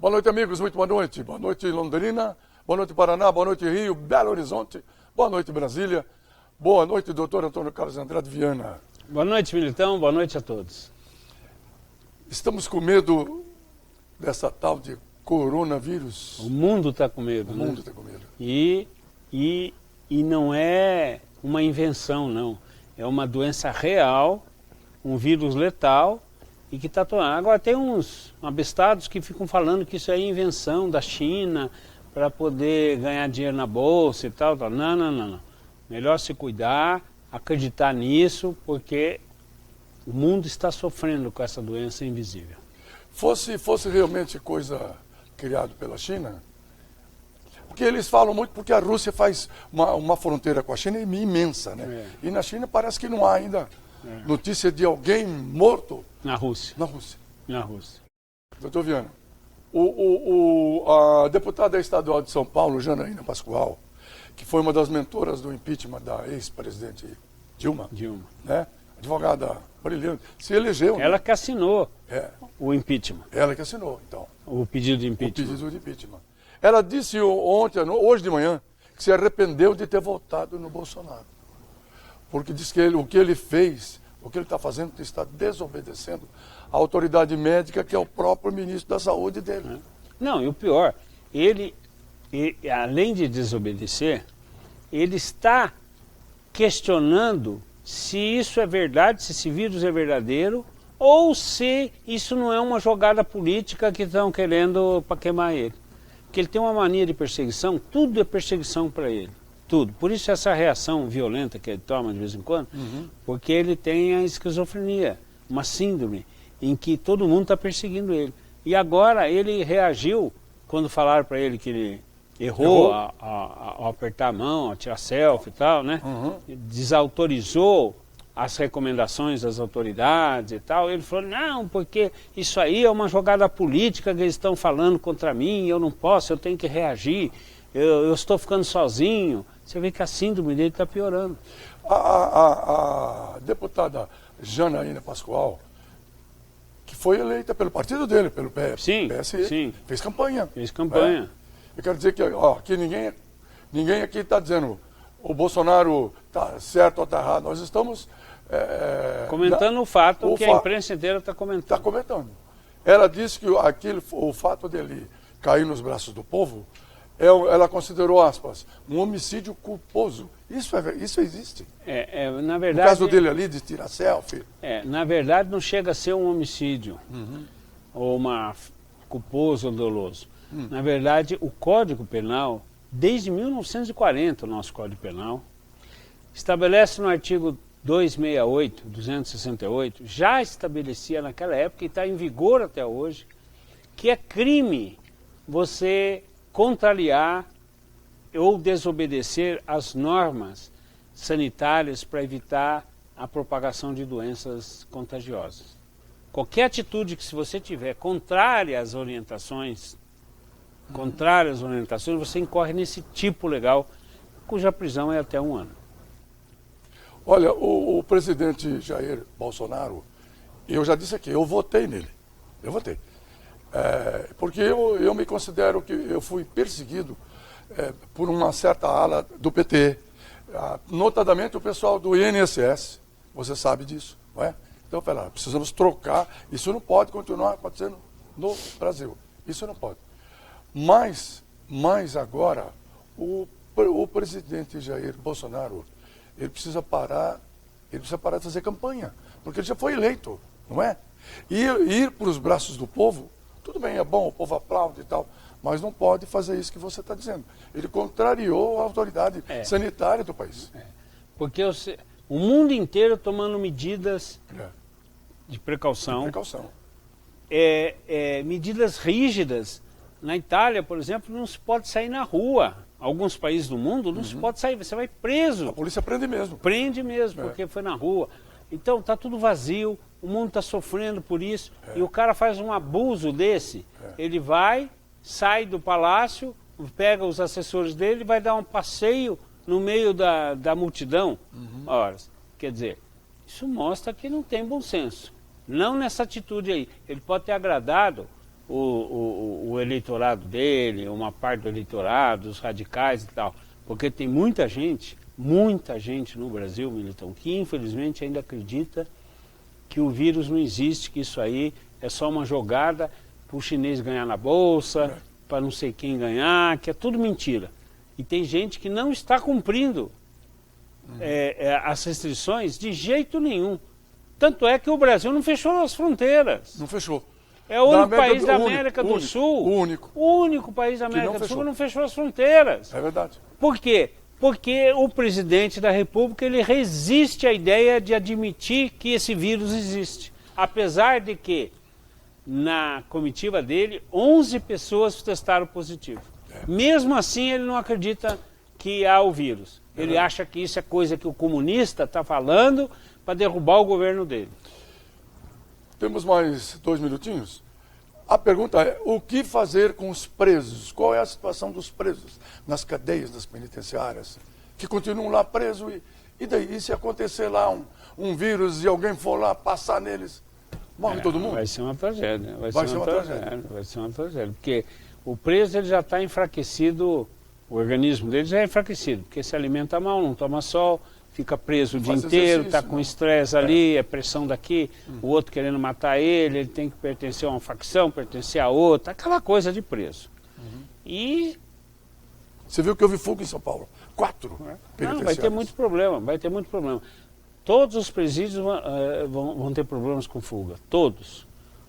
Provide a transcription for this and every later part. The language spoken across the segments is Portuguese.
Boa noite, amigos, muito boa noite. Boa noite, Londrina. Boa noite, Paraná. Boa noite, Rio. Belo Horizonte. Boa noite, Brasília. Boa noite, doutor Antônio Carlos Andrade Viana. Boa noite, Militão. Boa noite a todos. Estamos com medo dessa tal de coronavírus. O mundo está com medo. O mundo está com medo. E não é uma invenção, não. É uma doença real, um vírus letal e que está tomando. Agora tem uns abestados que ficam falando que isso é invenção da China para poder ganhar dinheiro na bolsa e tal. Não, não, não, não. Melhor se cuidar, acreditar nisso, porque o mundo está sofrendo com essa doença invisível. Fosse realmente coisa criada pela China, porque eles falam muito porque a Rússia faz uma fronteira com a China imensa, né? E na China parece que não há ainda notícia de alguém morto. Na Rússia. Na Rússia. Na Rússia. Doutor Viana, a deputada estadual de São Paulo, Janaína Pascoal, que foi uma das mentoras do impeachment da ex-presidente Dilma, né? Advogada brilhante, se elegeu. Ela que assinou o impeachment. Ela que assinou, então. O pedido de impeachment. O pedido de impeachment. Ela disse hoje de manhã, que se arrependeu de ter votado no Bolsonaro. Porque diz que o que ele fez, o que ele está fazendo, está desobedecendo a autoridade médica, que é o próprio ministro da Saúde dele. Não, e o pior, ele além de desobedecer, ele está questionando se isso é verdade, se esse vírus é verdadeiro, ou se isso não é uma jogada política que estão querendo para queimar ele. Porque ele tem uma mania de perseguição, tudo é perseguição para ele. Tudo. Por isso essa reação violenta que ele toma de vez em quando, porque ele tem a esquizofrenia, uma síndrome em que todo mundo está perseguindo ele. E agora ele reagiu quando falaram para ele que ele errou ao apertar a mão, a tirar selfie e tal, né? Desautorizou as recomendações das autoridades e tal. Ele falou, não, porque isso aí é uma jogada política que eles estão falando contra mim, eu não posso, eu tenho que reagir, eu estou ficando sozinho. Você vê que a síndrome dele está piorando. A deputada Janaína Pascoal, que foi eleita pelo partido dele, pelo PSE, fez campanha. Fez campanha. Eu quero dizer que ninguém aqui está dizendo o Bolsonaro está certo ou está errado. Nós estamos comentando o fato que a imprensa inteira está comentando. Está comentando. Ela disse que o fato dele cair nos braços do povo, ela considerou, aspas, um homicídio culposo. Isso existe. Na verdade, no caso dele ali, de tirar selfie. Na verdade, não chega a ser um homicídio ou uma culposo ou doloso. Na verdade, o Código Penal, desde 1940, o nosso Código Penal, estabelece no artigo 268, já estabelecia naquela época e está em vigor até hoje, que é crime você contrariar ou desobedecer às normas sanitárias para evitar a propagação de doenças contagiosas. Qualquer atitude que, se você tiver contrária às orientações, você incorre nesse tipo legal, cuja prisão é até 1 ano. Olha, o presidente Jair Bolsonaro, eu já disse aqui, eu votei nele. Eu votei. Porque eu me considero que eu fui perseguido por uma certa ala do PT, notadamente o pessoal do INSS, você sabe disso, não é? Então, precisamos trocar, isso não pode continuar acontecendo no Brasil, isso não pode. Mas agora, o presidente Jair Bolsonaro, ele precisa parar de fazer campanha, porque ele já foi eleito, não é? E ir para os braços do povo, tudo bem, é bom, o povo aplaude e tal, mas não pode fazer isso que você está dizendo. Ele contrariou a autoridade sanitária do país. Porque o mundo inteiro tomando medidas de precaução. Medidas rígidas. Na Itália, por exemplo, não se pode sair na rua. Alguns países do mundo não se pode sair, você vai preso. A polícia prende mesmo. Prende mesmo, porque foi na rua. Então está tudo vazio, o mundo está sofrendo por isso, e o cara faz um abuso desse. Ele vai, sai do palácio, pega os assessores dele e vai dar um passeio no meio da multidão. Ora, quer dizer, isso mostra que não tem bom senso. Não nessa atitude aí. Ele pode ter agradado o o eleitorado dele, uma parte do eleitorado, os radicais e tal. Porque tem muita gente no Brasil, Militão, que infelizmente ainda acredita que o vírus não existe, que isso aí é só uma jogada para o chinês ganhar na bolsa, para não sei quem ganhar, que é tudo mentira. E tem gente que não está cumprindo as restrições de jeito nenhum. Tanto é que o Brasil não fechou as fronteiras. Não fechou. É o único país da América do Sul. O único país da América do Sul que não fechou as fronteiras. É verdade. Por quê? Porque o presidente da República ele resiste à ideia de admitir que esse vírus existe. Apesar de que, na comitiva dele, 11 pessoas testaram positivo. Mesmo assim, ele não acredita que há o vírus. Ele acha que isso é coisa que o comunista está falando para derrubar o governo dele. Temos mais 2 minutinhos. A pergunta é, o que fazer com os presos? Qual é a situação dos presos nas cadeias das penitenciárias, que continuam lá presos? E daí, e se acontecer lá um vírus e alguém for lá passar neles, morre todo mundo? Vai ser uma tragédia. Vai ser uma tragédia. Porque o preso ele já está enfraquecido, o organismo dele já é enfraquecido, porque se alimenta mal, não toma sol, fica preso o dia inteiro, está com estresse ali, é pressão daqui, o outro querendo matar ele tem que pertencer a uma facção, pertencer a outra, aquela coisa de preso. E... Você viu que houve fuga em São Paulo? 4 Não, vai ter muito problema, Todos os presídios vão ter problemas com fuga, todos.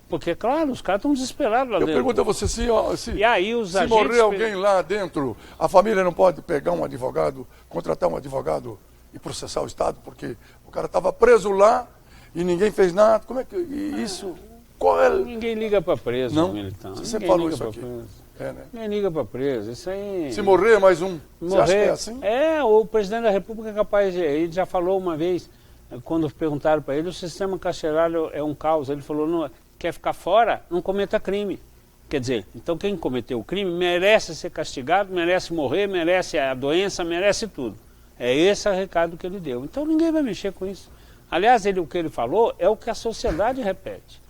Porque, claro, os caras estão desesperados lá dentro. Eu pergunto a você, se se morrer alguém lá dentro, a família não pode pegar um advogado, contratar um advogado e processar o Estado, porque o cara estava preso lá e ninguém fez nada. Como é que isso? Qual é? Ninguém liga para preso, não? Militão. Você falou isso aqui. Né? Ninguém liga para preso. Isso aí. Se morrer mais um, você acha que é assim? O presidente da República é capaz. Ele já falou uma vez, quando perguntaram para ele, o sistema carcerário é um caos. Ele falou, não, quer ficar fora, não cometa crime. Quer dizer, então quem cometeu o crime merece ser castigado, merece morrer, merece a doença, merece tudo. É esse o recado que ele deu. Então ninguém vai mexer com isso. Aliás, o que ele falou é o que a sociedade repete.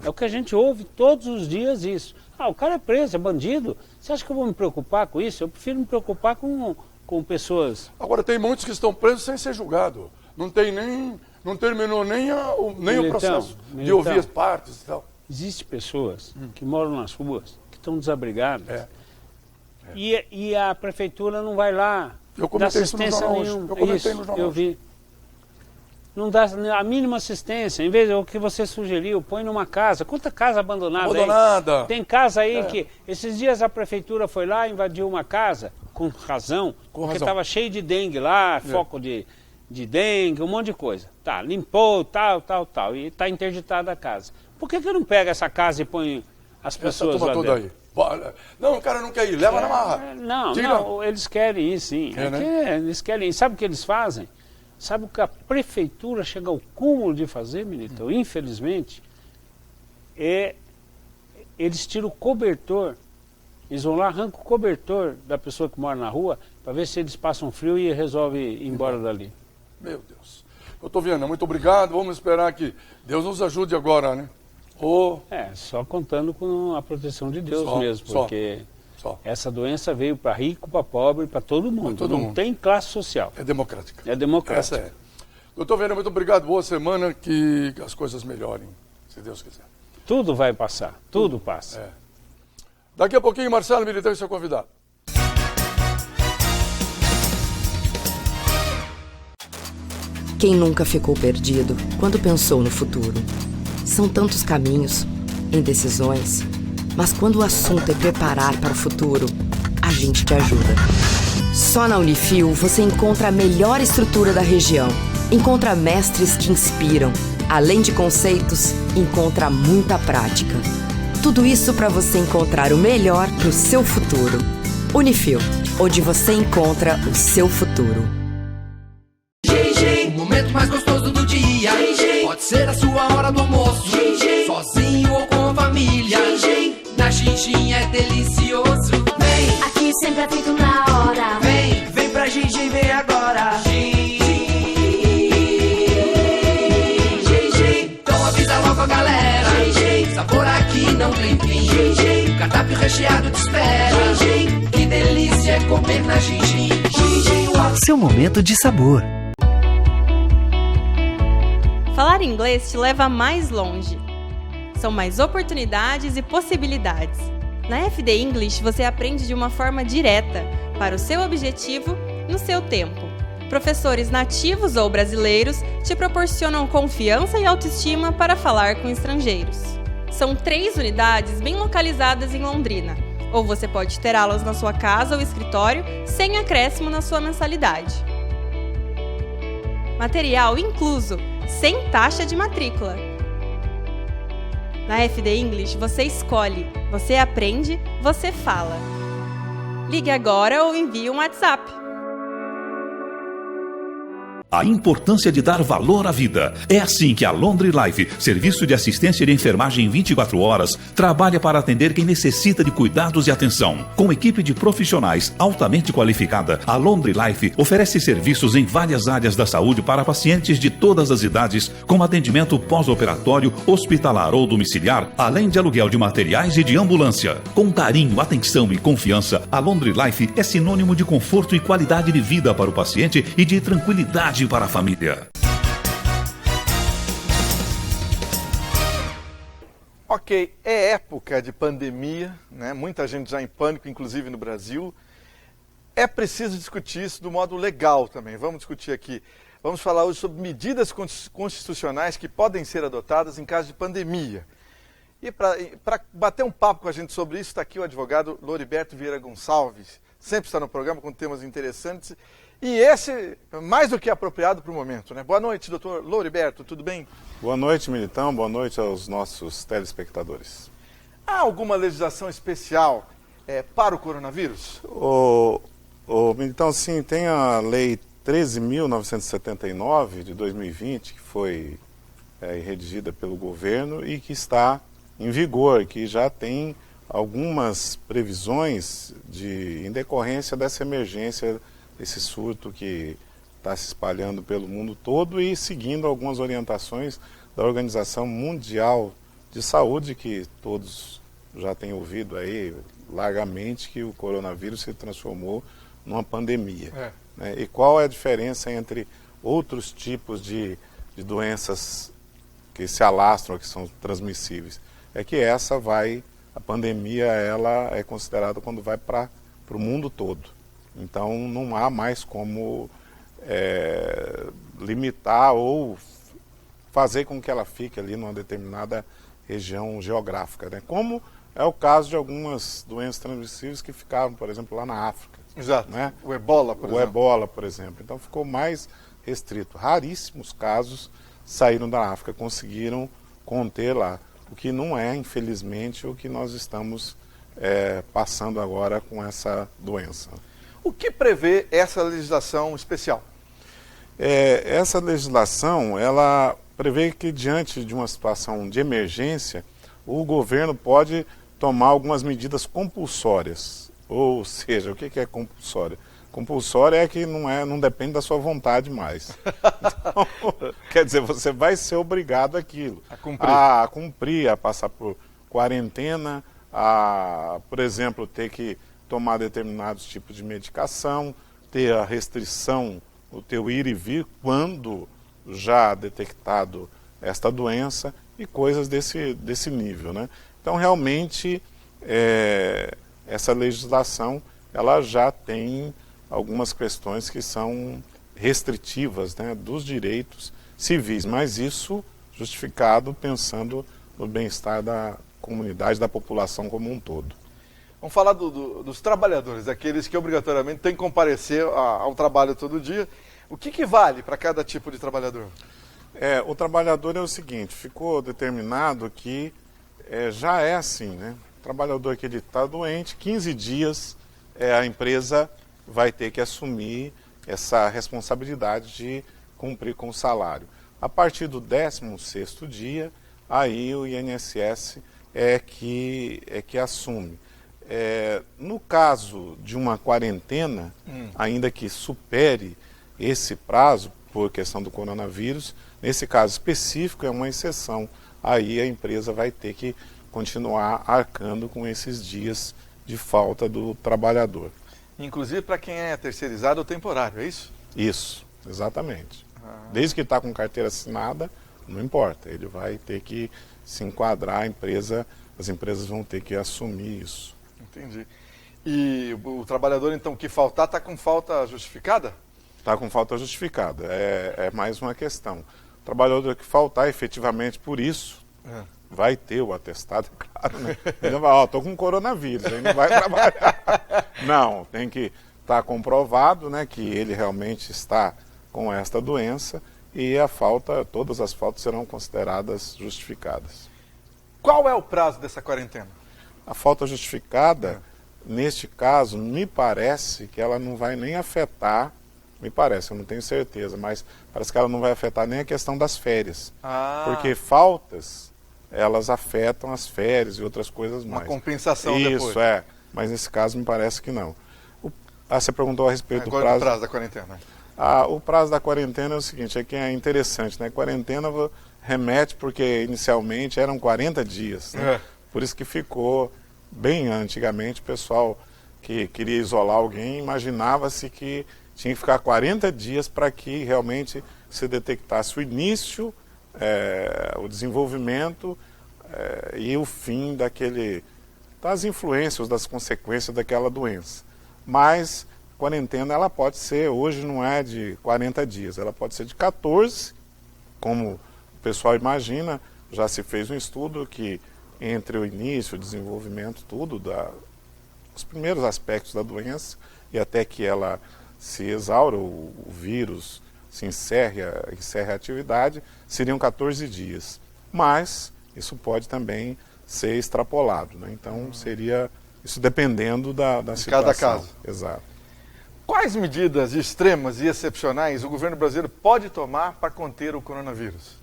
É o que a gente ouve todos os dias isso. O cara é preso, é bandido. Você acha que eu vou me preocupar com isso? Eu prefiro me preocupar com pessoas... Agora, tem muitos que estão presos sem ser julgado. Não terminou nem o processo de ouvir as partes e tal. Existem pessoas que moram nas ruas, que estão desabrigadas. E a prefeitura não vai lá. Eu comentei isso no jornal hoje. Eu comentei no jornal. Eu vi. Não dá a mínima assistência. Em vez do que você sugeriu, põe numa casa. Quanta casa abandonada aí? Tem casa aí que... Esses dias a prefeitura foi lá, invadiu uma casa, com razão, porque estava cheio de dengue lá, foco de dengue, um monte de coisa. Tá, limpou, tal. E está interditada a casa. Por que não pega essa casa e põe as pessoas lá dentro? Aí. Não, o cara não quer ir, leva na marra. Não, eles querem ir sim. Eles querem ir. Sabe o que eles fazem? Sabe o que a prefeitura chega ao cúmulo de fazer, Militão? Infelizmente, eles tiram o cobertor, eles vão lá, arrancam o cobertor da pessoa que mora na rua, para ver se eles passam frio e resolvem ir embora dali. Meu Deus. Doutor Viana, muito obrigado. Vamos esperar que Deus nos ajude agora, né? Só contando com a proteção de Deus mesmo, porque essa doença veio para rico, para pobre, para todo mundo. Não tem classe social. É democrática. É democrática. Essa é. Doutor Viana, muito obrigado. Boa semana, que as coisas melhorem, se Deus quiser. Tudo vai passar, tudo passa. Daqui a pouquinho, Marcelo Militão e seu convidado. Quem nunca ficou perdido quando pensou no futuro? São tantos caminhos, indecisões, mas quando o assunto é preparar para o futuro, a gente te ajuda. Só na Unifil você encontra a melhor estrutura da região, encontra mestres que inspiram, além de conceitos, encontra muita prática. Tudo isso para você encontrar o melhor para o seu futuro. Unifil, onde você encontra o seu futuro. O momento mais gostoso do dia. Pode ser a sua hora do almoço, sozinho ou com a família. Na Xinxin é delicioso. Vem, aqui sempre é feito na hora. Vem pra Xinxin, vem agora. Então avisa logo a galera. Sabor aqui não tem fim. cardápio recheado te espera. Gin, que delícia é comer na Gin. Seu momento de sabor. Falar inglês te leva mais longe. São mais oportunidades e possibilidades. Na FD English você aprende de uma forma direta, para o seu objetivo, no seu tempo. Professores nativos ou brasileiros te proporcionam confiança e autoestima para falar com estrangeiros. São 3 unidades bem localizadas em Londrina, ou você pode ter aulas na sua casa ou escritório sem acréscimo na sua mensalidade. Material incluso, sem taxa de matrícula. Na FD English você escolhe, você aprende, você fala. Ligue agora ou envie um WhatsApp. A importância de dar valor à vida. É assim que a Londri Life, serviço de assistência de enfermagem 24 horas, trabalha para atender quem necessita de cuidados e atenção. Com equipe de profissionais altamente qualificada, a Londri Life oferece serviços em várias áreas da saúde para pacientes de todas as idades, como atendimento pós-operatório, hospitalar ou domiciliar, além de aluguel de materiais e de ambulância. Com carinho, atenção e confiança, a Londri Life é sinônimo de conforto e qualidade de vida para o paciente e de tranquilidade para a família. Ok, é época de pandemia, né? Muita gente já em pânico, inclusive no Brasil. É preciso discutir isso do modo legal também. Vamos discutir aqui. Vamos falar hoje sobre medidas constitucionais que podem ser adotadas em caso de pandemia. E para bater um papo com a gente sobre isso, está aqui o advogado Loriberto Vieira Gonçalves. Sempre está no programa com temas interessantes. E esse, mais do que apropriado para o momento, né? Boa noite, doutor Loriberto, tudo bem? Boa noite, Militão, boa noite aos nossos telespectadores. Há alguma legislação especial para o coronavírus? Militão, sim, tem a Lei 13.979 de 2020, que foi redigida pelo governo e que está em vigor, que já tem algumas previsões em decorrência dessa emergência, esse surto que está se espalhando pelo mundo todo e seguindo algumas orientações da Organização Mundial de Saúde, que todos já têm ouvido aí largamente, que o coronavírus se transformou numa pandemia. Né? E qual é a diferença entre outros tipos de doenças que se alastram, que são transmissíveis? É que a pandemia, ela é considerada quando vai para o mundo todo. Então não há mais como limitar ou fazer com que ela fique ali numa determinada região geográfica, né? Como é o caso de algumas doenças transmissíveis que ficaram, por exemplo, lá na África. Exato, né? O ebola, por exemplo. O ebola, por exemplo. Então ficou mais restrito. Raríssimos casos saíram da África, conseguiram conter lá. O que não é, infelizmente, o que nós estamos passando agora com essa doença. O que prevê essa legislação especial? Essa legislação, ela prevê que diante de uma situação de emergência, o governo pode tomar algumas medidas compulsórias. Ou seja, o que é compulsória? Compulsória é que não depende da sua vontade mais. Então, quer dizer, você vai ser obrigado àquilo. A cumprir, a passar por quarentena, por exemplo, ter que tomar determinados tipos de medicação, ter a restrição, o teu ir e vir quando já detectado esta doença e coisas desse nível, né? Então, realmente, essa legislação, ela já tem algumas questões que são restritivas, né, dos direitos civis, mas isso justificado pensando no bem-estar da comunidade, da população como um todo. Vamos falar dos trabalhadores, daqueles que obrigatoriamente têm que comparecer ao trabalho todo dia. O que vale para cada tipo de trabalhador? O trabalhador é o seguinte, ficou determinado que já é assim, né? O trabalhador que está doente, 15 dias a empresa vai ter que assumir essa responsabilidade de cumprir com o salário. A partir do 16º dia, aí o INSS é que assume. No caso de uma quarentena, ainda que supere esse prazo, por questão do coronavírus, nesse caso específico é uma exceção. Aí a empresa vai ter que continuar arcando com esses dias de falta do trabalhador. Inclusive para quem é terceirizado ou temporário, é isso? Isso, exatamente. Desde que está com carteira assinada, não importa, ele vai ter que se enquadrar, as empresas vão ter que assumir isso. Entendi. E o trabalhador, então, que faltar, está com falta justificada? Está com falta justificada, é mais uma questão. O trabalhador que faltar efetivamente por isso, vai ter o atestado, claro, né? Ele vai, estou com coronavírus, ele não vai trabalhar. Não, tem que estar comprovado, né, que ele realmente está com esta doença e todas as faltas serão consideradas justificadas. Qual é o prazo dessa quarentena? A falta justificada, neste caso, me parece que ela não vai nem afetar, me parece, eu não tenho certeza, mas parece que ela não vai afetar nem a questão das férias. Porque faltas, elas afetam as férias e outras coisas mais. Uma compensação isso, depois. Isso, mas nesse caso me parece que não. Você perguntou a respeito Agora do prazo da quarentena. O prazo da quarentena é o seguinte, é que é interessante, né? Quarentena remete porque inicialmente eram 40 dias, né? Por isso que ficou bem antigamente, o pessoal que queria isolar alguém, imaginava-se que tinha que ficar 40 dias para que realmente se detectasse o início, o desenvolvimento e o fim das influências, das consequências daquela doença. Mas quarentena ela pode ser, hoje não é de 40 dias, ela pode ser de 14, como o pessoal imagina, já se fez um estudo que entre o início, o desenvolvimento, os primeiros aspectos da doença e até que ela se exaura, o vírus se encerre a atividade, seriam 14 dias. Mas isso pode também ser extrapolado, né? Então seria isso dependendo da situação. Cada caso. Exato. Quais medidas extremas e excepcionais o governo brasileiro pode tomar para conter o coronavírus?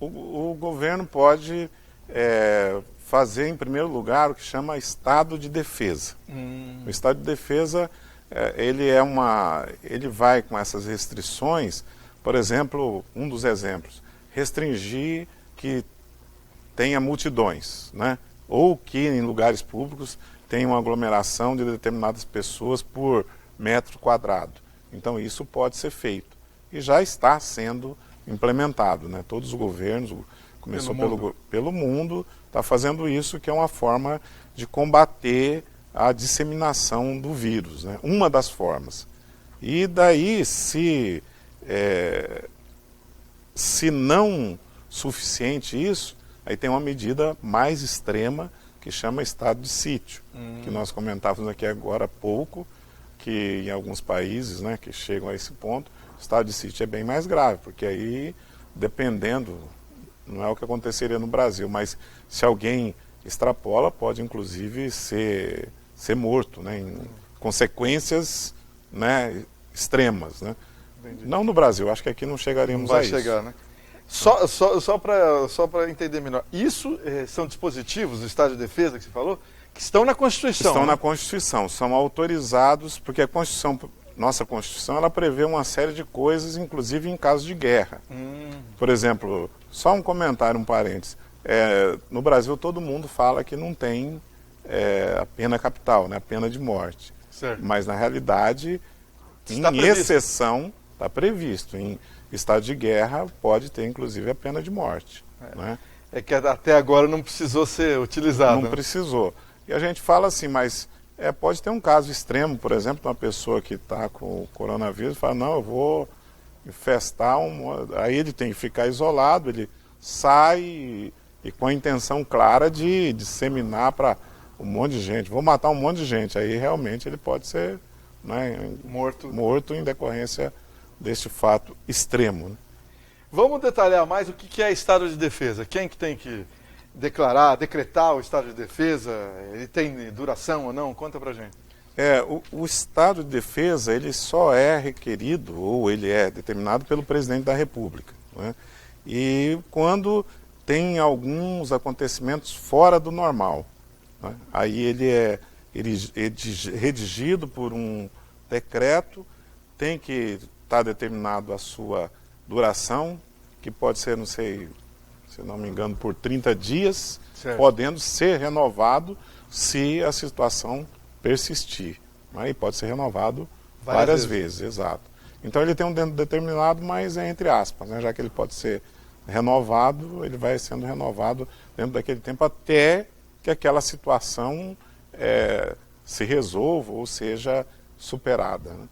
O governo pode fazer, em primeiro lugar, o que chama estado de defesa. O estado de defesa, ele vai com essas restrições, por exemplo, um dos exemplos, restringir que tenha multidões, né? Ou que em lugares públicos tenha uma aglomeração de determinadas pessoas por metro quadrado. Então isso pode ser feito e já está sendo implementado, né? Todos os governos, começou pelo mundo, está fazendo isso, que é uma forma de combater a disseminação do vírus, né? Uma das formas. E daí, se não suficiente isso, aí tem uma medida mais extrema que chama estado de sítio, que nós comentávamos aqui agora há pouco, que em alguns países, né, que chegam a esse ponto, o estado de sítio é bem mais grave, porque aí, dependendo, não é o que aconteceria no Brasil, mas se alguém extrapola, pode inclusive ser morto, né, em consequências, né, extremas, né? Não no Brasil, acho que aqui não chegaríamos a isso. Não vai chegar, né? Só para entender melhor, isso são dispositivos do estado de defesa que você falou, que estão na Constituição. Estão na Constituição, são autorizados, porque nossa Constituição, ela prevê uma série de coisas, inclusive em caso de guerra. Por exemplo, só um comentário, um parênteses, no Brasil todo mundo fala que não tem a pena capital, né, a pena de morte. Certo. Mas na realidade, em exceção, está previsto. Em estado de guerra pode ter inclusive a pena de morte. Né? É que até agora não precisou ser utilizado. Não precisou. E a gente fala assim, mas pode ter um caso extremo, por exemplo, de uma pessoa que está com o coronavírus e fala, não, eu vou infestar aí ele tem que ficar isolado, ele sai e com a intenção clara de disseminar para um monte de gente, vou matar um monte de gente, aí realmente ele pode ser, né, morto em decorrência deste fato extremo. Né? Vamos detalhar mais o que é estado de defesa. Quem que tem que decretar o estado de defesa? Ele tem duração ou não? Conta pra gente. O estado de defesa, ele só é requerido, ou ele é determinado pelo presidente da República. Né? E quando tem alguns acontecimentos fora do normal. Né? Aí ele é redigido por um decreto, tem que está determinado a sua duração, que pode ser, não sei, se não me engano, por 30 dias, certo, podendo ser renovado se a situação persistir. Aí pode ser renovado várias vezes, exato. Então ele tem um tempo determinado, mas é entre aspas, né? Já que ele pode ser renovado, ele vai sendo renovado dentro daquele tempo até que aquela situação se resolva ou seja superada, né?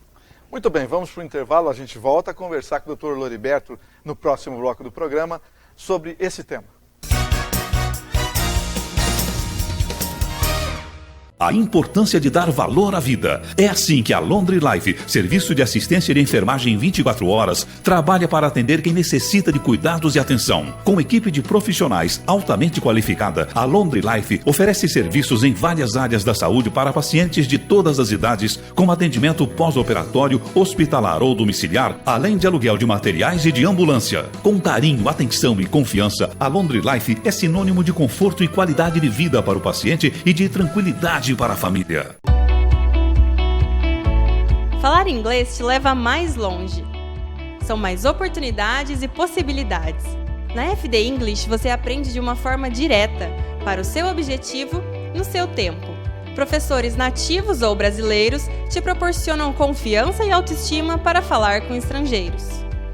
Muito bem, vamos para o intervalo, a gente volta a conversar com o Dr. Loriberto no próximo bloco do programa sobre esse tema. A importância de dar valor à vida. É assim que a Laundry Life, serviço de assistência de enfermagem 24 horas, trabalha para atender quem necessita de cuidados e atenção. Com equipe de profissionais altamente qualificada, a Laundry Life oferece serviços em várias áreas da saúde para pacientes de todas as idades, como atendimento pós-operatório, hospitalar ou domiciliar, além de aluguel de materiais e de ambulância. Com carinho, atenção e confiança, a Laundry Life é sinônimo de conforto e qualidade de vida para o paciente e de tranquilidade para a família. Falar inglês te leva mais longe. São mais oportunidades e possibilidades. Na FD English você aprende de uma forma direta, para o seu objetivo, no seu tempo. Professores nativos ou brasileiros te proporcionam confiança e autoestima para falar com estrangeiros.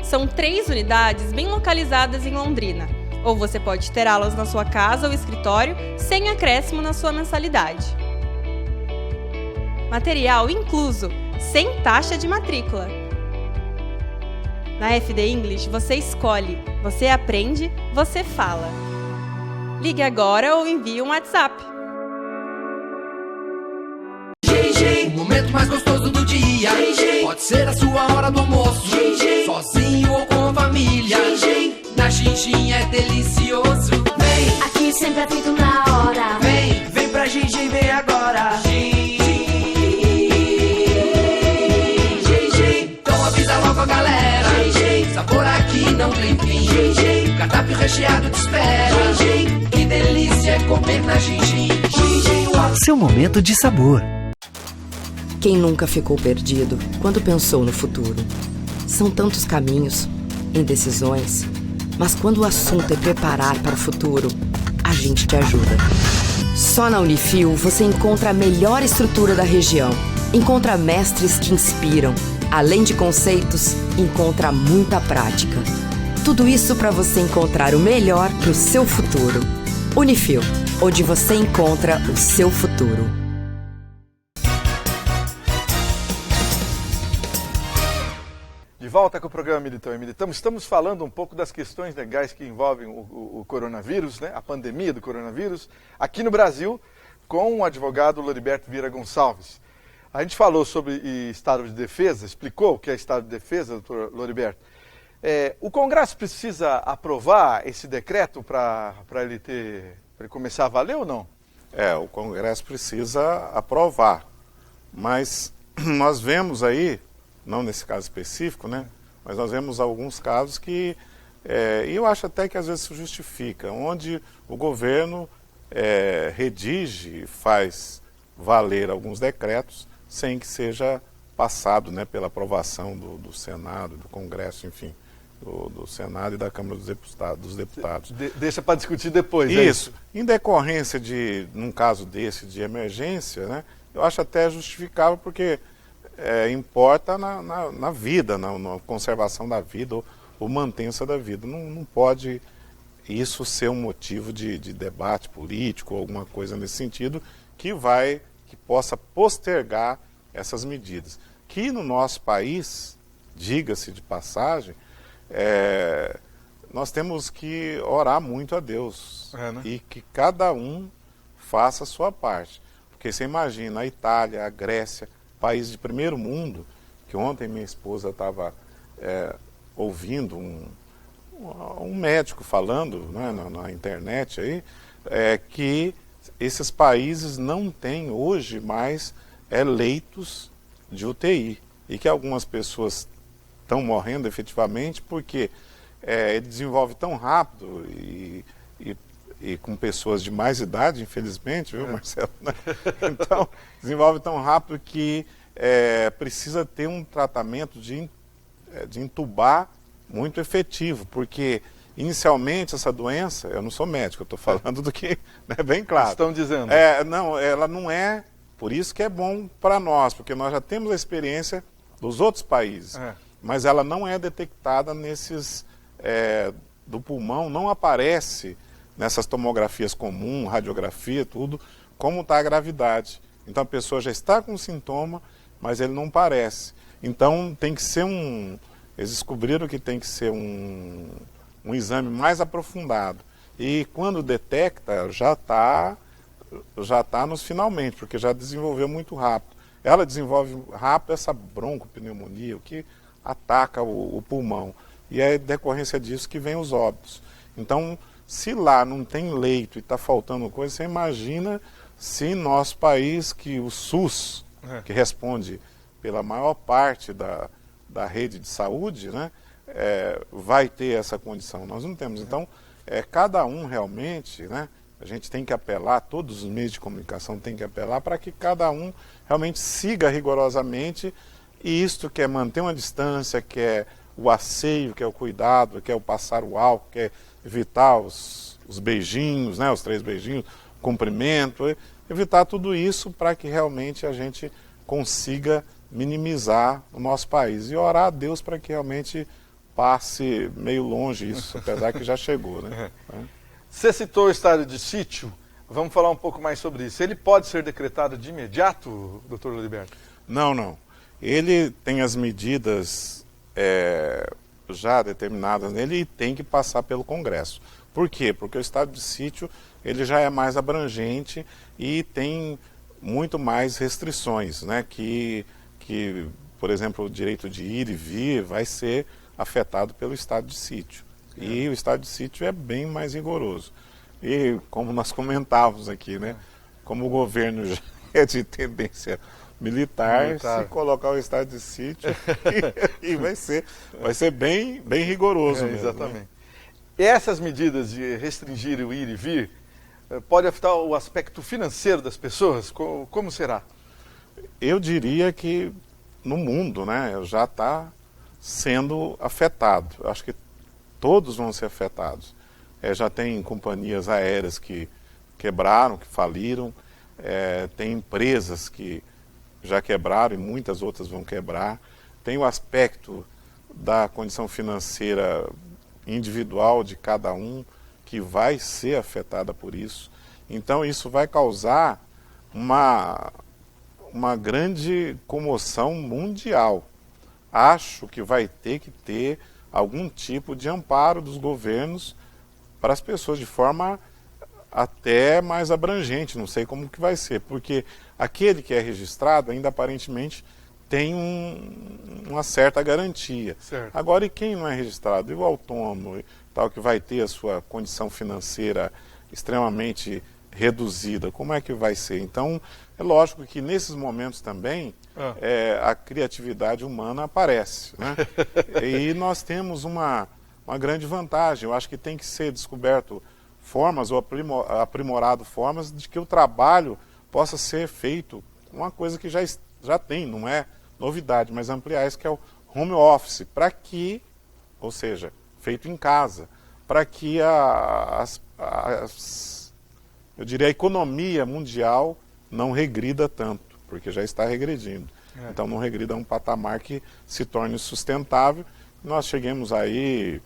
São 3 unidades bem localizadas em Londrina, ou você pode ter aulas na sua casa ou escritório sem acréscimo na sua mensalidade. Material incluso, sem taxa de matrícula. Na FD English você escolhe, você aprende, você fala. Ligue agora ou envie um WhatsApp. O momento mais gostoso do dia. Pode ser a sua hora do almoço, sozinho ou com a família. Na Xinxin é delicioso. Vem, Aqui sempre é feito na hora. vem pra Xinxin, vem agora. Então avisa logo a galera. Sabor aqui não tem fim. O cardápio recheado te espera. Que delícia é comer na Xinxin. Seu momento de sabor. Quem nunca ficou perdido quando pensou no futuro? São tantos caminhos, indecisões, mas quando o assunto é preparar para o futuro, a gente te ajuda. Só na Unifil você encontra a melhor estrutura da região. Encontra mestres que inspiram. Além de conceitos, encontra muita prática. Tudo isso para você encontrar o melhor para o seu futuro. Unifil, onde você encontra o seu futuro. De volta com o programa Militão e Militamos, estamos falando um pouco das questões legais que envolvem o coronavírus, né? A pandemia do coronavírus, aqui no Brasil, com o advogado Loriberto Vieira Gonçalves. A gente falou sobre estado de defesa, explicou o que é estado de defesa, doutor Loriberto. O Congresso precisa aprovar esse decreto para ele começar a valer ou não? O Congresso precisa aprovar, mas nós vemos aí, não nesse caso específico, né? Mas nós vemos alguns casos que, e eu acho até que às vezes se justifica, onde o governo redige, faz valer alguns decretos sem que seja passado, né, pela aprovação do Senado, do Congresso, enfim, do Senado e da Câmara dos Deputados. Deixa para discutir depois. Isso. Em decorrência num caso desse de emergência, né, eu acho até justificável porque importa na vida, na conservação da vida ou mantença da vida. Não pode isso ser um motivo de debate político ou alguma coisa nesse sentido que possa postergar essas medidas. Que no nosso país, diga-se de passagem, nós temos que orar muito a Deus, né? E que cada um faça a sua parte. Porque você imagina a Itália, a Grécia, país de primeiro mundo, que ontem minha esposa estava ouvindo um médico falando, né, na internet aí, que esses países não têm hoje mais leitos de UTI e que algumas pessoas estão morrendo efetivamente porque ele desenvolve tão rápido e com pessoas de mais idade, infelizmente, viu, Marcelo? Então, desenvolve tão rápido que precisa ter um tratamento de entubar muito efetivo, porque Inicialmente, essa doença, eu não sou médico, eu estou falando do que é bem claro. Estão dizendo. Não, ela não é, por isso que é bom para nós, porque nós já temos a experiência dos outros países, mas ela não é detectada do pulmão, não aparece nessas tomografias comuns, radiografia, tudo, como está a gravidade. Então a pessoa já está com sintoma, mas ele não parece. Então tem que ser eles descobriram que tem que ser um exame mais aprofundado. E quando detecta, já está nos finalmente, porque já desenvolveu muito rápido. Ela desenvolve rápido essa broncopneumonia, o que ataca o pulmão. E é decorrência disso que vem os óbitos. Então, se lá não tem leito e está faltando coisa, você imagina se em nosso país, que o SUS, que responde pela maior parte da rede de saúde, né, vai ter essa condição. Nós não temos. Então, cada um realmente, né, a gente tem que apelar, todos os meios de comunicação têm que apelar para que cada um realmente siga rigorosamente, e isto que é manter uma distância, que é o asseio, que é o cuidado, que é o passar o álcool, que é evitar os beijinhos, né, os 3 beijinhos, cumprimento, evitar tudo isso para que realmente a gente consiga minimizar o nosso país e orar a Deus para que realmente passe meio longe isso, apesar que já chegou, né? Você citou o estado de sítio, vamos falar um pouco mais sobre isso. Ele pode ser decretado de imediato, doutor Loliberto? Não. Ele tem as medidas já determinadas nele e tem que passar pelo Congresso. Por quê? Porque o estado de sítio ele já é mais abrangente e tem muito mais restrições, né? Que, por exemplo, o direito de ir e vir vai ser afetado pelo estado de sítio. E o estado de sítio é bem mais rigoroso. E como nós comentávamos aqui, né? Como o governo já é de tendência militar, se colocar o estado de sítio, e vai ser bem rigoroso mesmo. Exatamente. Né? E essas medidas de restringir o ir e vir pode afetar o aspecto financeiro das pessoas? Como será? Eu diria que no mundo, né, já está sendo afetado. Eu acho que todos vão ser afetados. Já tem companhias aéreas que quebraram, que faliram, tem empresas que já quebraram e muitas outras vão quebrar. Tem o aspecto da condição financeira individual de cada um que vai ser afetada por isso. Então isso vai causar uma grande comoção mundial. Acho que vai ter que ter algum tipo de amparo dos governos para as pessoas de forma até mais abrangente, não sei como que vai ser, porque aquele que é registrado ainda aparentemente tem uma certa garantia. Certo. Agora, e quem não é registrado? E o autônomo, tal, que vai ter a sua condição financeira extremamente reduzida, como é que vai ser? Então, é lógico que nesses momentos também a criatividade humana aparece, né? E nós temos uma grande vantagem. Eu acho que tem que ser descoberto formas ou aprimorado formas de que o trabalho possa ser feito, uma coisa que já tem, não é novidade, mas ampliar isso, que é o home office, para que, ou seja, feito em casa, para que eu diria, a economia mundial não regrida tanto, porque já está regredindo. Então não regrida a um patamar que se torne sustentável. Nós cheguemos aí,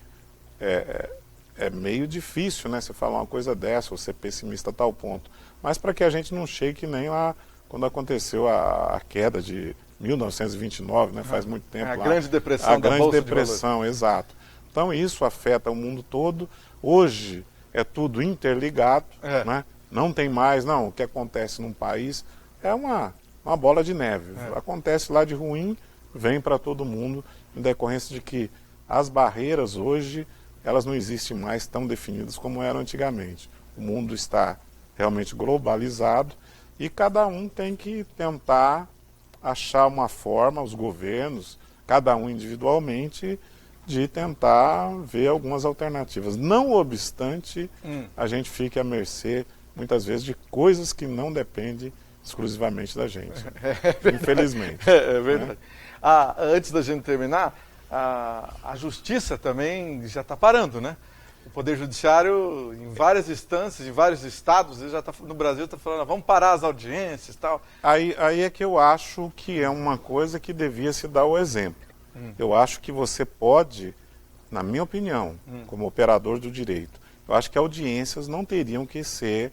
é meio difícil, né, você falar uma coisa dessa, ou ser pessimista a tal ponto. Mas para que a gente não chegue nem lá quando aconteceu a queda de 1929, né, faz muito tempo. A lá, grande depressão a da grande Bolsa depressão, exato. Então isso afeta o mundo todo. Hoje é tudo interligado, né? Não tem mais, o que acontece num país é uma bola de neve. Acontece lá de ruim, vem para todo mundo, em decorrência de que as barreiras hoje, elas não existem mais tão definidas como eram antigamente. O mundo está realmente globalizado e cada um tem que tentar achar uma forma, os governos, cada um individualmente, de tentar ver algumas alternativas. Não obstante, a gente fique à mercê, muitas vezes, de coisas que não dependem exclusivamente da gente. Infelizmente. É verdade. Né? Antes da gente terminar, a justiça também já está parando, né? O Poder Judiciário, em várias instâncias, em vários estados, ele já tá, no Brasil está falando, vamos parar as audiências e tal. Aí é que eu acho que é uma coisa que devia se dar o exemplo. Eu acho que você pode, na minha opinião, como operador do direito, eu acho que audiências não teriam que ser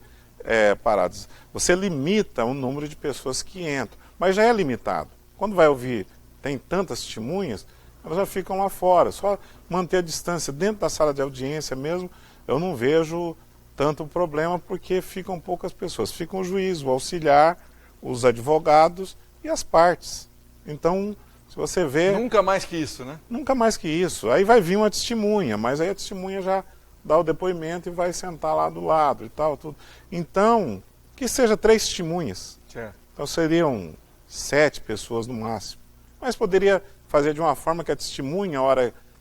paradas. Você limita o número de pessoas que entram, mas já é limitado. Quando vai ouvir, tem tantas testemunhas, elas já ficam lá fora. Só manter a distância dentro da sala de audiência mesmo, eu não vejo tanto problema, porque ficam poucas pessoas. Ficam o juiz, o auxiliar, os advogados e as partes. Então, se você vê... Nunca mais que isso, né? Nunca mais que isso. Aí vai vir uma testemunha, mas aí a testemunha já dá o depoimento e vai sentar lá do lado e tal, tudo. Então, que seja 3 testemunhas. Certo. Então seriam 7 pessoas no máximo. Mas poderia fazer de uma forma que a testemunha,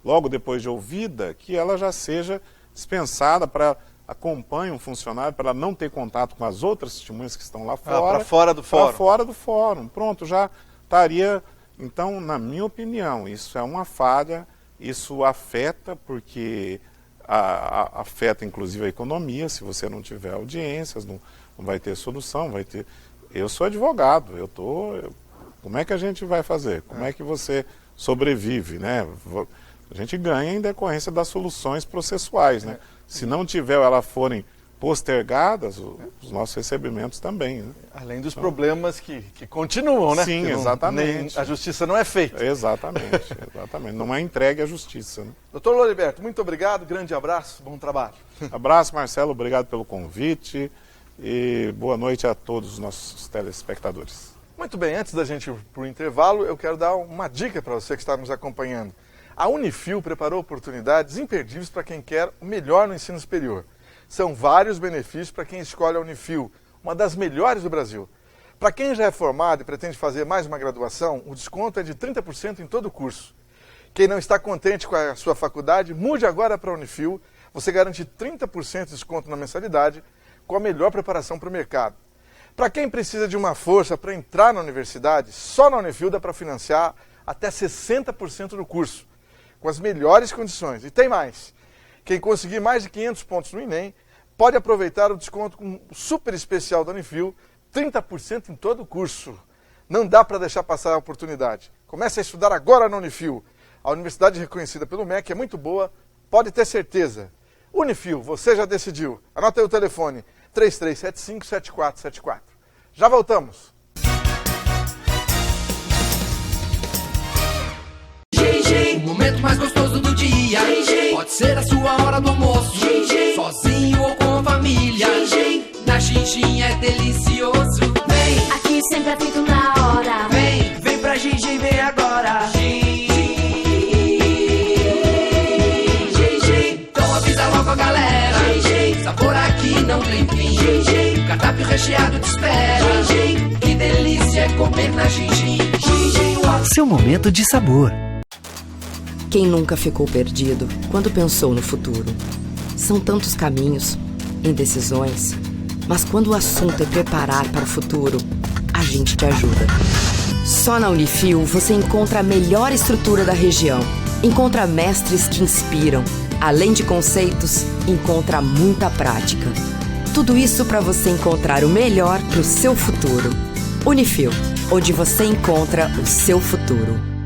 logo depois de ouvida, que ela já seja dispensada para acompanhar um funcionário, para ela não ter contato com as outras testemunhas que estão lá fora. Para fora do fórum. Para fora do fórum. Pronto, já estaria... Então, na minha opinião, isso é uma falha, isso afeta, porque afeta inclusive a economia. Se você não tiver audiências, não vai ter solução, vai ter... Eu sou advogado, como é que a gente vai fazer? Como é que você sobrevive, né? A gente ganha em decorrência das soluções processuais, né? Se não tiver, elas forem postergadas, os nossos recebimentos também, né? Além dos problemas que continuam, né? Sim, exatamente. A justiça não é feita. Exatamente, exatamente. Não é entregue à justiça, né? Doutor Loriberto, muito obrigado, grande abraço, bom trabalho. Abraço, Marcelo, obrigado pelo convite e boa noite a todos os nossos telespectadores. Muito bem, antes da gente ir para o intervalo, eu quero dar uma dica para você que está nos acompanhando. A Unifil preparou oportunidades imperdíveis para quem quer o melhor no ensino superior. São vários benefícios para quem escolhe a Unifil, uma das melhores do Brasil. Para quem já é formado e pretende fazer mais uma graduação, o desconto é de 30% em todo o curso. Quem não está contente com a sua faculdade, mude agora para a Unifil. Você garante 30% de desconto na mensalidade com a melhor preparação para o mercado. Para quem precisa de uma força para entrar na universidade, só na Unifil dá para financiar até 60% do curso, com as melhores condições. E tem mais. Quem conseguir mais de 500 pontos no Enem pode aproveitar o desconto com o super especial da Unifil, 30% em todo o curso. Não dá para deixar passar a oportunidade. Comece a estudar agora na Unifil. A universidade reconhecida pelo MEC é muito boa, pode ter certeza. Unifil, você já decidiu. Anota aí o telefone, 3375-7474. Já voltamos. O momento mais gostoso do dia. Pode ser a sua hora do almoço. Sozinho ou com a família. Na Xinxinha é delicioso. Vem, Aqui sempre é feito na hora. vem pra Xinxim, vem agora. Então avisa logo a galera. Sabor aqui não tem fim. Cardápio recheado te espera. Que delícia é comer na Xinxim. Seu momento de sabor. Quem nunca ficou perdido quando pensou no futuro? São tantos caminhos, indecisões, mas quando o assunto é preparar para o futuro, a gente te ajuda. Só na Unifil você encontra a melhor estrutura da região. Encontra mestres que inspiram. Além de conceitos, encontra muita prática. Tudo isso para você encontrar o melhor para o seu futuro. Unifil, onde você encontra o seu futuro.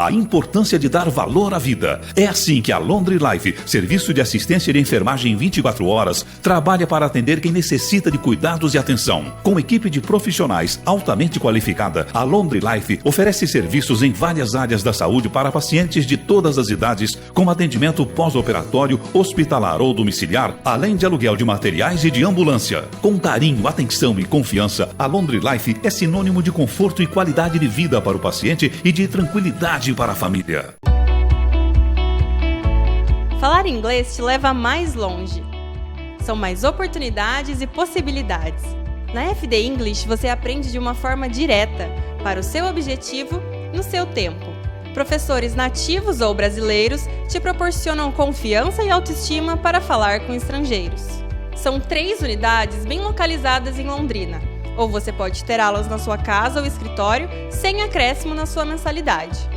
A importância de dar valor à vida. É assim que a Laundry Life, serviço de assistência de enfermagem 24 horas, trabalha para atender quem necessita de cuidados e atenção. Com equipe de profissionais altamente qualificada, a Laundry Life oferece serviços em várias áreas da saúde para pacientes de todas as idades, com atendimento pós-operatório, hospitalar ou domiciliar, além de aluguel de materiais e de ambulância. Com carinho, atenção e confiança, a Laundry Life é sinônimo de conforto e qualidade de vida para o paciente e de tranquilidade para a família. Falar inglês te leva mais longe. São mais oportunidades e possibilidades. Na FD English você aprende de uma forma direta, para o seu objetivo, no seu tempo. Professores nativos ou brasileiros te proporcionam confiança e autoestima para falar com estrangeiros. São 3 unidades bem localizadas em Londrina, ou você pode ter aulas na sua casa ou escritório sem acréscimo na sua mensalidade.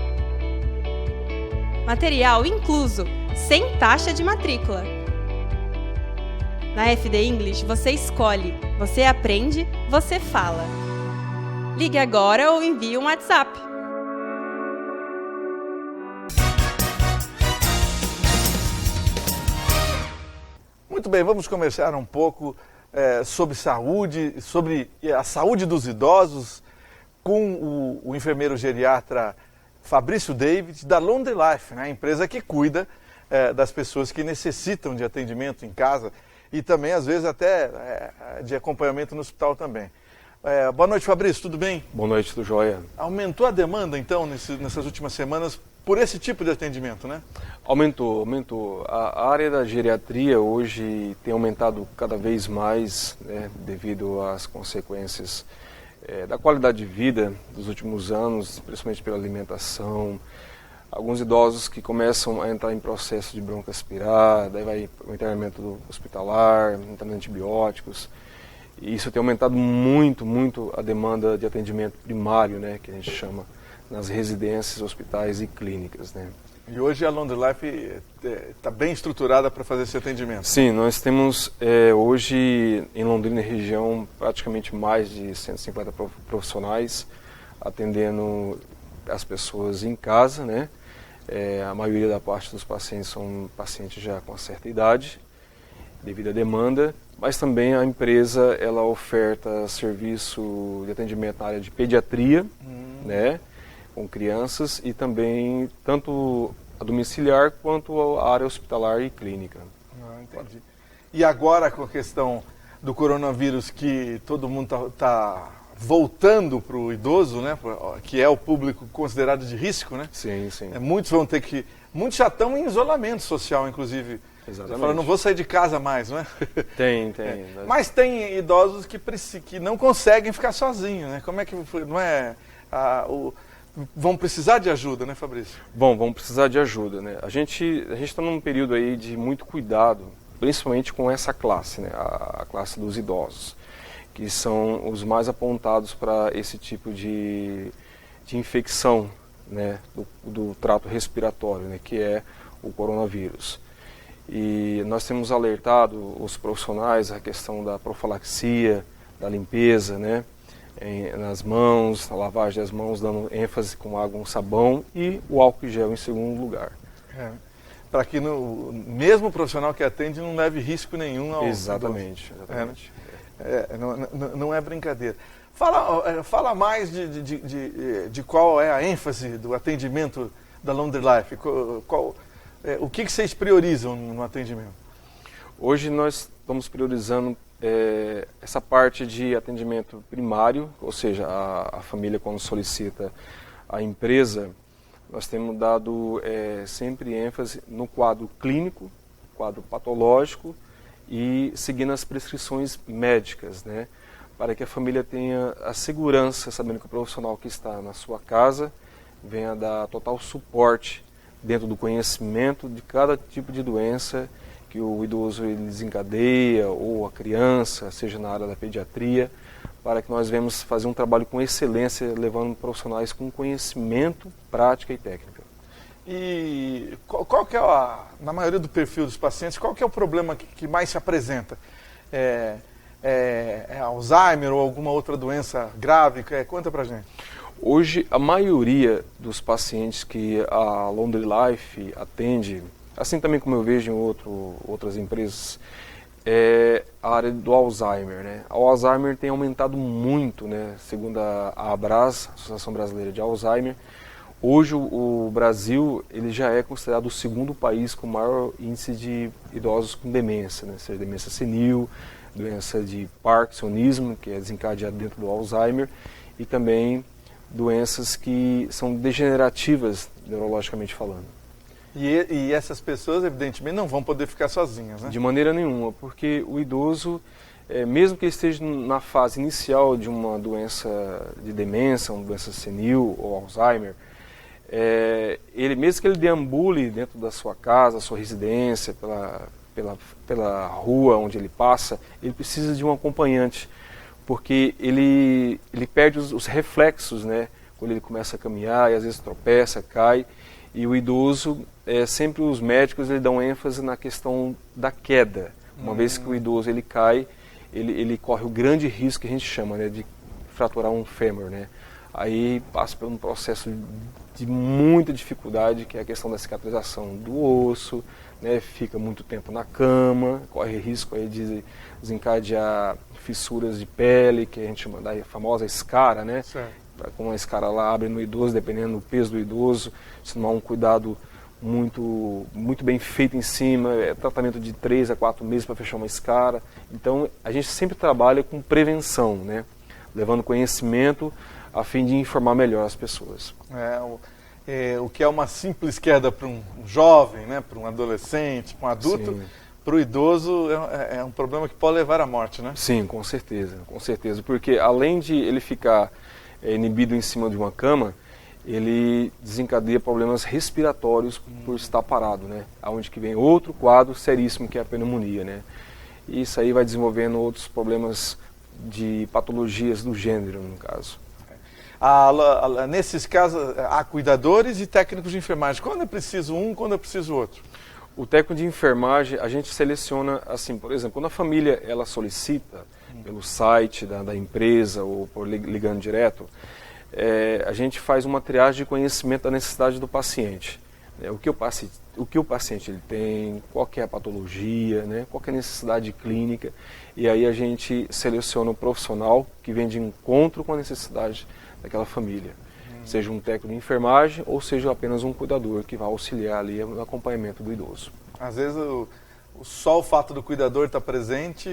Material incluso, sem taxa de matrícula. Na FD English, você escolhe, você aprende, você fala. Ligue agora ou envie um WhatsApp. Muito bem, vamos conversar um pouco sobre saúde, sobre a saúde dos idosos, com o enfermeiro geriatra Fabrício David, da Laundry Life, né? A empresa que cuida das pessoas que necessitam de atendimento em casa e também, às vezes, até de acompanhamento no hospital também. Boa noite, Fabrício, tudo bem? Boa noite, tudo jóia. Aumentou a demanda, então, nessas últimas semanas, por esse tipo de atendimento, né? Aumentou. A área da geriatria hoje tem aumentado cada vez mais, né, devido às consequências da qualidade de vida dos últimos anos, principalmente pela alimentação. Alguns idosos que começam a entrar em processo de broncoaspirar, daí vai o internamento hospitalar, internamento de antibióticos. E isso tem aumentado muito a demanda de atendimento primário, né, que a gente chama, nas residências, hospitais e clínicas, né. E hoje a Laundry Life está bem estruturada para fazer esse atendimento? Sim, nós temos hoje em Londrina e região praticamente mais de 150 profissionais atendendo as pessoas em casa, né. A maioria da parte dos pacientes são pacientes já com certa idade, devido à demanda, mas também a empresa ela oferta serviço de atendimento na área de pediatria, né, com crianças, e também tanto a domiciliar quanto a área hospitalar e clínica. Entendi. E agora com a questão do coronavírus, que todo mundo está voltando para o idoso, né, que é o público considerado de risco, né? Sim. Muitos vão ter que... Muitos já estão em isolamento social, inclusive. Exatamente. Falando, não vou sair de casa mais, não é? Tem. Mas tem idosos que não conseguem ficar sozinhos, né? Como é que foi? Não é... Vão precisar de ajuda, né, Fabrício? Bom, vão precisar de ajuda, né? A gente está num período aí de muito cuidado, principalmente com essa classe, né? A classe dos idosos, que são os mais apontados para esse tipo de infecção, né, do trato respiratório, né, que é o coronavírus. E nós temos alertado os profissionais a questão da profilaxia, da limpeza, né, nas mãos, a lavagem das mãos, dando ênfase com água e sabão, e o álcool em gel em segundo lugar. Para que mesmo o profissional que atende não leve risco nenhum ao Exatamente. Não é brincadeira. Fala mais de qual é a ênfase do atendimento da Laundry Life. O que vocês priorizam no atendimento? Hoje nós estamos priorizando essa parte de atendimento primário, ou seja, a família quando solicita a empresa, nós temos dado sempre ênfase no quadro clínico, quadro patológico e seguindo as prescrições médicas, né, para que a família tenha a segurança, sabendo que o profissional que está na sua casa venha dar total suporte dentro do conhecimento de cada tipo de doença que o idoso ele desencadeia, ou a criança, seja na área da pediatria, para que nós venhamos fazer um trabalho com excelência, levando profissionais com conhecimento, prática e técnica. E qual que é, na maioria do perfil dos pacientes, qual que é o problema que mais se apresenta? É Alzheimer ou alguma outra doença grave? Conta pra gente. Hoje, a maioria dos pacientes que a Laundry Life atende, assim também como eu vejo em outras empresas, é a área do Alzheimer, né? O Alzheimer tem aumentado muito, né? Segundo a ABRAS, Associação Brasileira de Alzheimer. Hoje o Brasil ele já é considerado o segundo país com maior índice de idosos com demência, né? Seja demência senil, doença de Parkinsonismo, que é desencadeada dentro do Alzheimer, e também doenças que são degenerativas, neurologicamente falando. E essas pessoas, evidentemente, não vão poder ficar sozinhas, né? De maneira nenhuma, porque o idoso, mesmo que ele esteja na fase inicial de uma doença de demência, uma doença senil ou Alzheimer, mesmo que ele deambule dentro da sua casa, sua residência, pela rua onde ele passa, ele precisa de um acompanhante, porque ele perde os reflexos, né? Quando ele começa a caminhar e às vezes tropeça, cai, e o idoso sempre os médicos dão ênfase na questão da queda. Uma vez que o idoso ele cai, ele corre o grande risco que a gente chama, né, de fraturar um fêmur, né? Aí passa por um processo de muita dificuldade, que é a questão da cicatrização do osso, né? Fica muito tempo na cama, corre risco aí de desencadear fissuras de pele, que a gente chama da famosa escara, né? Como a escara lá abre no idoso, dependendo do peso do idoso, se não há um cuidado muito bem feito em cima, tratamento de 3 a 4 meses para fechar uma escara. Então a gente sempre trabalha com prevenção, né? Levando conhecimento a fim de informar melhor as pessoas. O que é uma simples queda para um jovem, né, para um adolescente, para um adulto, para o idoso é um problema que pode levar à morte, né? Sim, com certeza, porque além de ele ficar inibido em cima de uma cama, ele desencadeia problemas respiratórios por estar parado, né? Aonde que vem outro quadro seríssimo, que é a pneumonia, né? E isso aí vai desenvolvendo outros problemas de patologias do gênero, no caso. Nesses casos, há cuidadores e técnicos de enfermagem. Quando é preciso um, quando é preciso outro? O técnico de enfermagem, a gente seleciona, assim, por exemplo, quando a família ela solicita pelo site da empresa ou por ligando direto, a gente faz uma triagem de conhecimento da necessidade do paciente. O que o paciente ele tem, qual que é a patologia, né, qual que é a necessidade clínica, e aí a gente seleciona um profissional que vem de encontro com a necessidade daquela família. Seja um técnico de enfermagem ou seja apenas um cuidador que vai auxiliar ali no acompanhamento do idoso. Às vezes só o fato do cuidador estar presente,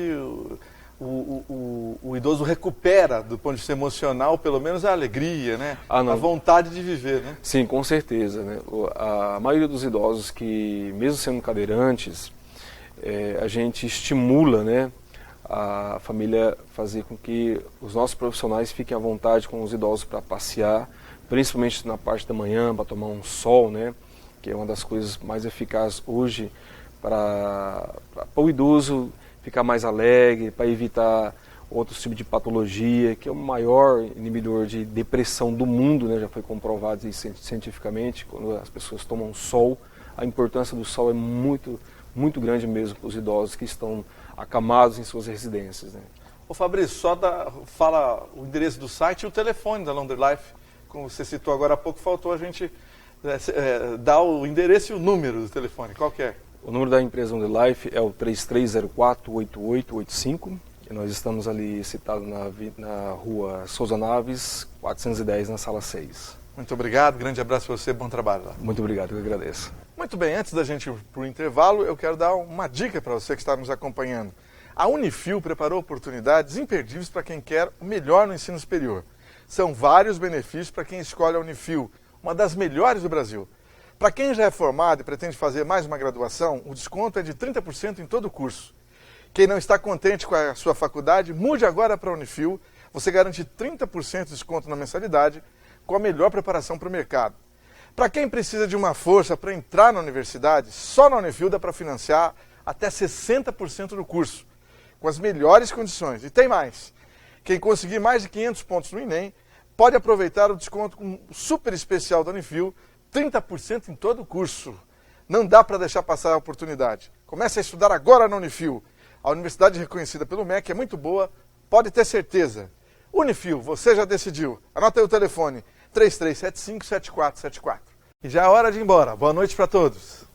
o idoso recupera do ponto de vista emocional, pelo menos a alegria, né? A vontade de viver, né? Sim, com certeza, né? A maioria dos idosos que, mesmo sendo cadeirantes, a gente estimula, né, a família fazer com que os nossos profissionais fiquem à vontade com os idosos para passear, principalmente na parte da manhã, para tomar um sol, né? Que é uma das coisas mais eficazes hoje para o idoso ficar mais alegre, para evitar outros tipos de patologia, que é o maior inibidor de depressão do mundo, né? Já foi comprovado cientificamente, quando as pessoas tomam sol, a importância do sol é muito, muito grande mesmo para os idosos que estão acamados em suas residências, né? Ô Fabrício, fala o endereço do site e o telefone da Laundry Life. Como você citou agora há pouco, faltou a gente dar o endereço e o número do telefone. Qual que é? O número da empresa Laundry Life é o 3304-8885. E nós estamos ali citados na rua Souza Naves, 410, na sala 6. Muito obrigado, grande abraço para você, bom trabalho lá. Muito obrigado, eu agradeço. Muito bem, antes da gente ir para o intervalo, eu quero dar uma dica para você que está nos acompanhando. A Unifil preparou oportunidades imperdíveis para quem quer o melhor no ensino superior. São vários benefícios para quem escolhe a Unifil, uma das melhores do Brasil. Para quem já é formado e pretende fazer mais uma graduação, o desconto é de 30% em todo o curso. Quem não está contente com a sua faculdade, mude agora para a Unifil. Você garante 30% de desconto na mensalidade com a melhor preparação para o mercado. Para quem precisa de uma força para entrar na universidade, só na Unifil dá para financiar até 60% do curso, com as melhores condições. E tem mais. Quem conseguir mais de 500 pontos no Enem, pode aproveitar o desconto super especial da Unifil, 30% em todo o curso. Não dá para deixar passar a oportunidade. Comece a estudar agora na Unifil. A universidade reconhecida pelo MEC é muito boa, pode ter certeza. Unifil, você já decidiu. Anota aí o telefone, 3375-7474. E já é hora de ir embora. Boa noite para todos.